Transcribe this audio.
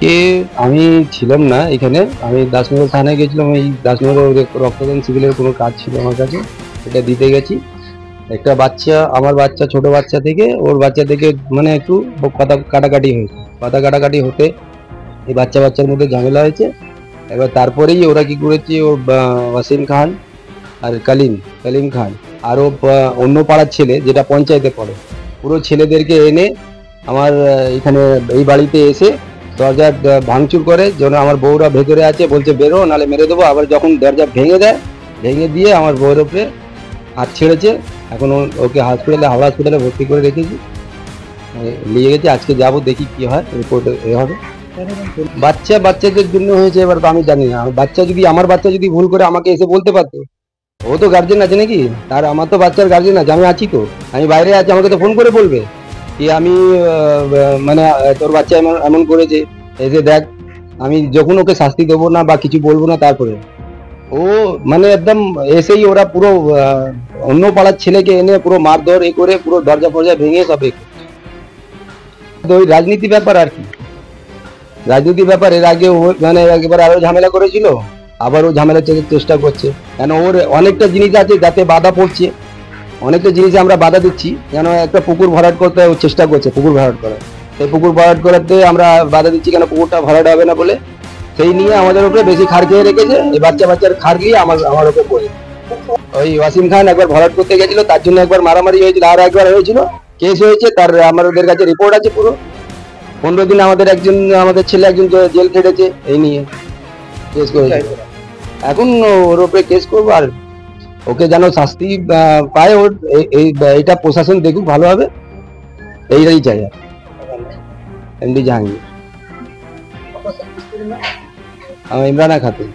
কে আমি ছিলাম না এখানে, আমি দাসমোহর থানায় গেছিলাম। এই দাসমোহর রক্তদান শিবিরের কোনো কাজ ছিল আমার কাছে, এটা দিতে গেছি। একটা বাচ্চা, আমার বাচ্চা, ছোট বাচ্চা থেকে ওর বাচ্চা থেকে মানে একটু কথা কাটাকাটি হয়েছে। কথা কাটাকাটি হতে এই বাচ্চার মধ্যে ঝামেলা হয়েছে। এবার তারপরেই ওরা কি করেছে, ও ওয়াসিম খান আর কালিম খান আরও অন্য পাড়ার ছেলে, যেটা পঞ্চায়েতে পড়ে, পুরো ছেলেদেরকে এনে আমার এখানে এই বাড়িতে এসে দরজা ভাঙচুর করে। যেন আমার বউরা ভেতরে আছে, বলছে বেরো নাহলে মেরে দেবো। আবার যখন দরজা ভেঙে দেয়, ভেঙে দিয়ে আমার বউয়ের উপরে হাত ছেড়েছে। এখন ওকে হাওড়া হসপিটালে ভর্তি করে রেখেছি, নিয়ে গেছি। আজকে যাব, দেখি কি হয়, রিপোর্টে এ হবে। বাচ্চাদের জন্য হয়েছে, এবার তো আমি জানি না। আমার বাচ্চা যদি ভুল করে আমাকে এসে বলতে পারতো। ও তো গার্জেন আছে নাকি, তার আমার তো বাচ্চার গার্জেন আছে, আমি আছি তো, আমি বাইরে আছি, আমাকে তো ফোন করে বলবে কি আমি মানে তোর বাচ্চা এমন এমন করেছে, এসে দেখ। আমি যখন ওকে শাস্তি দেবো না বা কিছু বলবো না, তারপরে ও মানে একদম এসেই ওরা পুরো অন্য পাড়ার ছেলেকে এনে পুরো মারধর এ করে পুরো দরজা ফরজা ভেঙে সব ওই রাজনীতি ব্যাপার আর কি। রাজনীতি ব্যাপার, এর আগে মানে একবার আরো ঝামেলা করেছিল, আবার ও ঝামেলা চেষ্টা করছে। কেন ওর অনেকটা জিনিস আছে যাতে বাধা পড়ছে, অনেকটা জিনিসে আমরা বাধা দিচ্ছি। যেন একটা পুকুর ভরাট করতে ও চেষ্টা করছে, পুকুর ভরাট করা। সেই পুকুর ভরাট করাতে আমরা বাধা দিচ্ছি, কেন পুকুরটা ভরাট হবে না বলে। সেই নিয়ে আমাদের উপরে বেশি খাড় খেয়ে রেখেছে। এই বাচ্চার খাড় গিয়ে আমার উপর পড়ে। ওই ওয়াসিম খান একবার ভরাট করতে গেছিল, তার জন্য একবার মারামারি হয়েছিল, আর একবার হয়েছিল, কেস হয়েছে। তার আমাদের কাছে রিপোর্ট আছে পুরো। 15 দিন আমাদের ছেলে একজন জেল খেটেছে এই নিয়ে, কেস করেছে। এখন ওর উপরে কেস করবো, আর ওকে যেন শাস্তি পায়। ওর এইটা প্রশাসন দেখুক ভালোভাবে, এইটাই চাই। আর এমডি জাহাঙ্গীর, ইমরানা খাতুন।